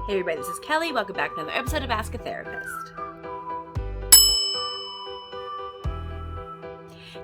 Hey everybody, this is Kelly. Welcome back to another episode of Ask a Therapist.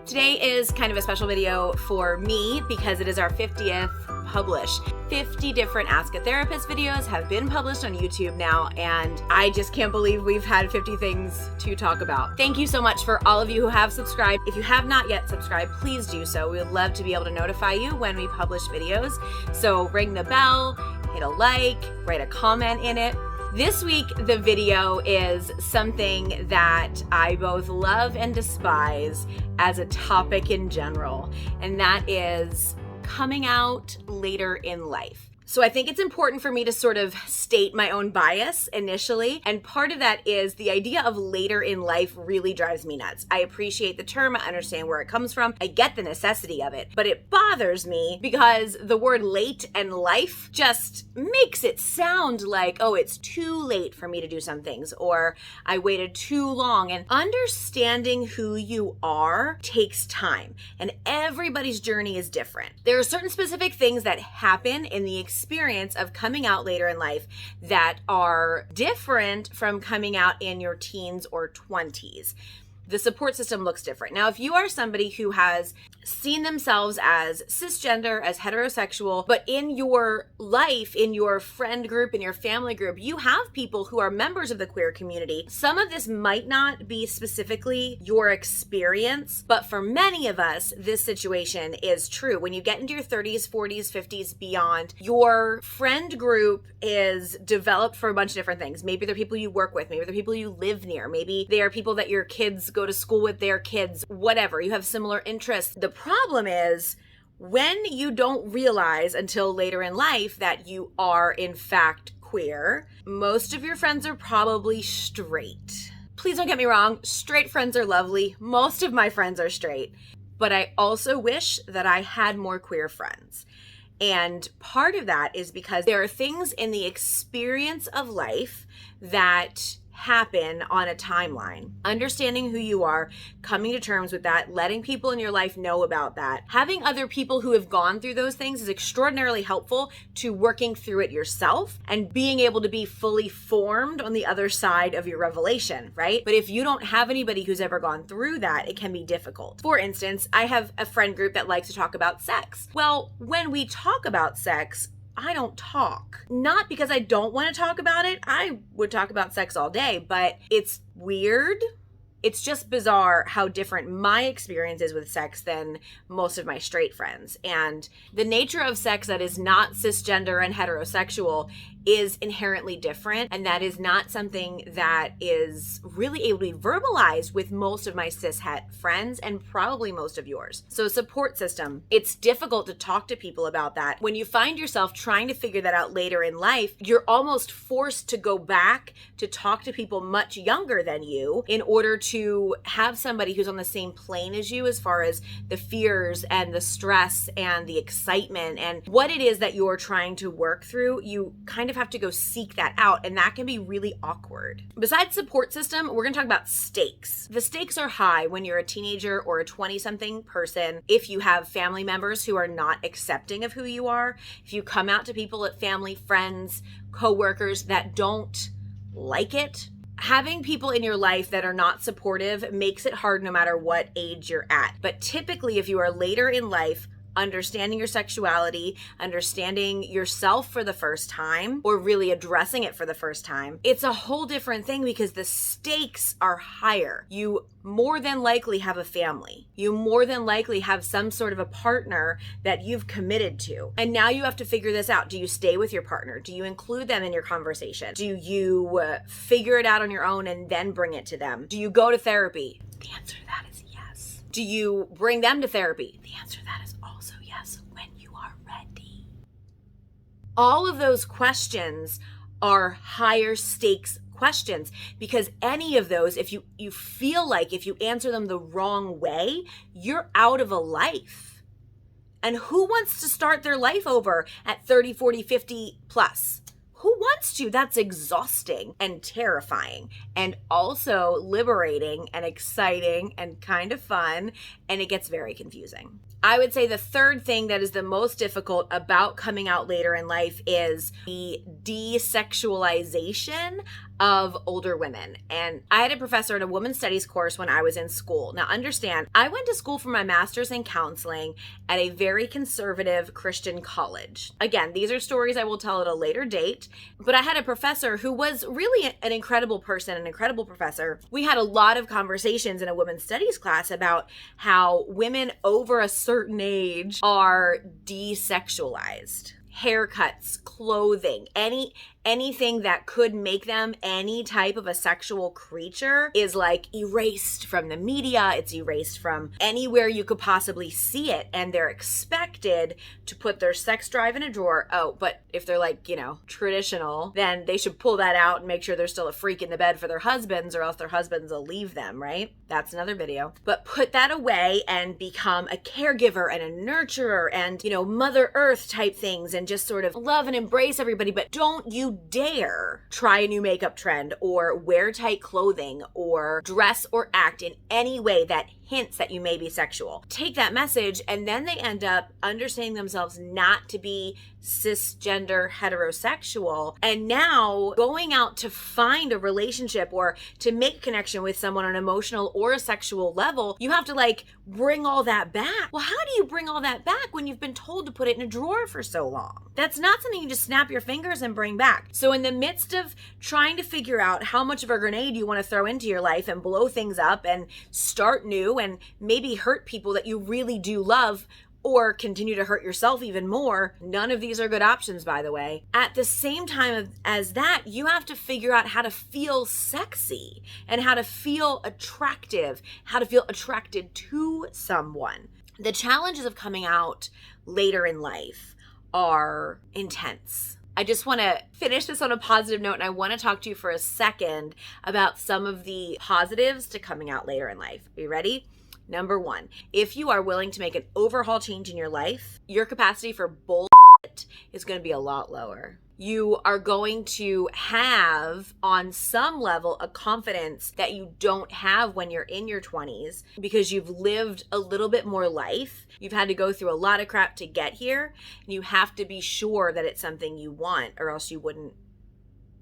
Today is kind of a special video for me because it is our 50th publish. 50 different Ask a Therapist videos have been published on YouTube now, and I just can't believe we've had 50 things to talk about. Thank you so much for all of you who have subscribed. If you have not yet subscribed, please do so. We would love to be able to notify you when we publish videos. So ring the bell, hit a like, write a comment in it. This week, the video is something that I both love and despise as a topic in general, and that is coming out later in life. So I think it's important for me to sort of state my own bias initially. And part of that is the idea of later in life really drives me nuts. I appreciate the term. I understand where it comes from. I get the necessity of it, but it bothers me because the word late and life just makes it sound like, oh, it's too late for me to do some things, or I waited too long. And understanding who you are takes time, and everybody's journey is different. There are certain specific things that happen in the experience of coming out later in life that are different from coming out in your teens or 20s. The support system looks different. Now, if you are somebody who has seen themselves as cisgender, as heterosexual, but in your life, in your friend group, in your family group, you have people who are members of the queer community, some of this might not be specifically your experience, but for many of us, this situation is true. When you get into your 30s, 40s, 50s, beyond, your friend group is developed for a bunch of different things. Maybe they're people you work with, maybe they're people you live near, maybe they are people that your kids go to school with their kids, whatever. You have similar interests. The problem is when you don't realize until later in life that you are in fact queer. Most of your friends are probably straight. Please don't get me wrong, straight friends are lovely. Most of my friends are straight, but I also wish that I had more queer friends. And part of that is because there are things in the experience of life that happen on a timeline. Understanding who you are, coming to terms with that, letting people in your life know about that. Having other people who have gone through those things is extraordinarily helpful to working through it yourself and being able to be fully formed on the other side of your revelation, right? But if you don't have anybody who's ever gone through that, it can be difficult. For instance, I have a friend group that likes to talk about sex. Well, when we talk about sex, I don't talk. Not because I don't want to talk about it. I would talk about sex all day, but it's weird. It's just bizarre how different my experience is with sex than most of my straight friends. And the nature of sex that is not cisgender and heterosexual is inherently different. And that is not something that is really able to be verbalized with most of my cishet friends and probably most of yours. So support system, it's difficult to talk to people about that. When you find yourself trying to figure that out later in life, you're almost forced to go back to talk to people much younger than you in order to have somebody who's on the same plane as you as far as the fears and the stress and the excitement and what it is that you're trying to work through. You kind of have to go seek that out, and that can be really awkward. Besides support system, we're going to talk about stakes. The stakes are high when you're a teenager or a 20-something person. If you have family members who are not accepting of who you are, if you come out to people at family, friends, coworkers that don't like it, having people in your life that are not supportive makes it hard no matter what age you're at. But typically, if you are later in life, understanding your sexuality, understanding yourself for the first time, or really addressing it for the first time, it's a whole different thing because the stakes are higher. You more than likely have a family. You more than likely have some sort of a partner that you've committed to. And now you have to figure this out. Do you stay with your partner? Do you include them in your conversation? Do you figure it out on your own and then bring it to them? Do you go to therapy? The answer to that is yes. Do you bring them to therapy? The answer to that is also yes, when you are ready. All of those questions are higher stakes questions because any of those, if you feel like if you answer them the wrong way, you're out of a life. And who wants to start their life over at 30, 40, 50 plus? Who wants to? That's exhausting and terrifying and also liberating and exciting and kind of fun, and it gets very confusing. I would say the third thing that is the most difficult about coming out later in life is the desexualization of older women. And I had a professor in a women's studies course when I was in school. Now understand, I went to school for my master's in counseling at a very conservative Christian college. Again, these are stories I will tell at a later date, but I had a professor who was really an incredible person, an incredible professor. We had a lot of conversations in a women's studies class about how women over a certain age are desexualized. Haircuts, clothing, anything that could make them any type of a sexual creature is like erased from the media. It's erased from anywhere you could possibly see it. And they're expected to put their sex drive in a drawer. Oh, but if they're like, traditional, then they should pull that out and make sure they're still a freak in the bed for their husbands, or else their husbands will leave them, right? That's another video. But put that away and become a caregiver and a nurturer and, Mother Earth type things, and just sort of love and embrace everybody. But don't you dare try a new makeup trend or wear tight clothing or dress or act in any way that hints that you may be sexual. Take that message, and then they end up understanding themselves not to be cisgender heterosexual, and now going out to find a relationship or to make a connection with someone on an emotional or a sexual level. You have to bring all that back. Well, how do you bring all that back when you've been told to put it in a drawer for so long? That's not something you just snap your fingers and bring back. So in the midst of trying to figure out how much of a grenade you want to throw into your life and blow things up and start new and maybe hurt people that you really do love, or continue to hurt yourself even more. None of these are good options, by the way. At the same time as that, you have to figure out how to feel sexy and how to feel attractive, how to feel attracted to someone. The challenges of coming out later in life are intense. I just want to finish this on a positive note, and I want to talk to you for a second about some of the positives to coming out later in life. Are you ready? Number one, if you are willing to make an overhaul change in your life, your capacity for bullshit is going to be a lot lower. You are going to have, on some level, a confidence that you don't have when you're in your 20s because you've lived a little bit more life. You've had to go through a lot of crap to get here, and you have to be sure that it's something you want, or else you wouldn't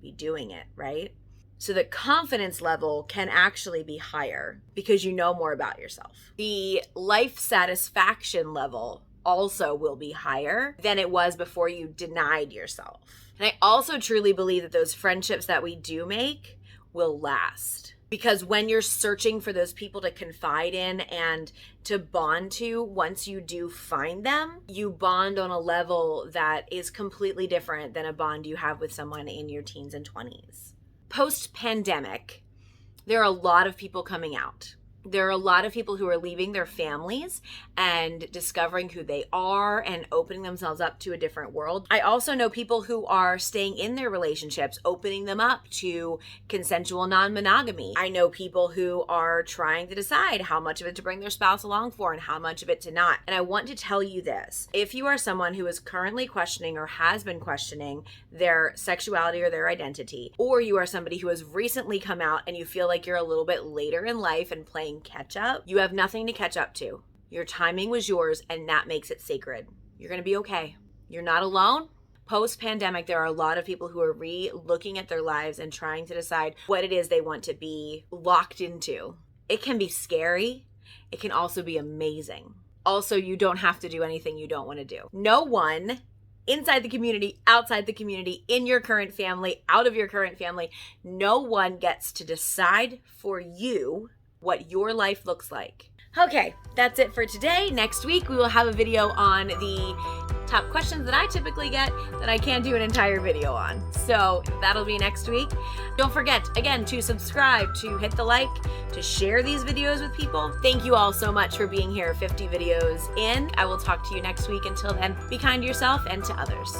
be doing it, right? So the confidence level can actually be higher because you know more about yourself. The life satisfaction level also will be higher than it was before you denied yourself. And I also truly believe that those friendships that we do make will last. Because when you're searching for those people to confide in and to bond to, once you do find them, you bond on a level that is completely different than a bond you have with someone in your teens and 20s. Post-pandemic, there are a lot of people coming out. There are a lot of people who are leaving their families and discovering who they are and opening themselves up to a different world. I also know people who are staying in their relationships, opening them up to consensual non-monogamy. I know people who are trying to decide how much of it to bring their spouse along for and how much of it to not. And I want to tell you this. If you are someone who is currently questioning or has been questioning their sexuality or their identity, or you are somebody who has recently come out and you feel like you're a little bit later in life and playing catch up, you have nothing to catch up to. Your timing was yours, and that makes it sacred. You're going to be okay. You're not alone. Post-pandemic, there are a lot of people who are re-looking at their lives and trying to decide what it is they want to be locked into. It can be scary. It can also be amazing. Also, you don't have to do anything you don't want to do. No one inside the community, outside the community, in your current family, out of your current family, no one gets to decide for you what your life looks like. Okay, that's it for today. Next week, we will have a video on the top questions that I typically get that I can't do an entire video on. So that'll be next week. Don't forget, again, to subscribe, to hit the like, to share these videos with people. Thank you all so much for being here 50 videos in. I will talk to you next week. Until then, be kind to yourself and to others.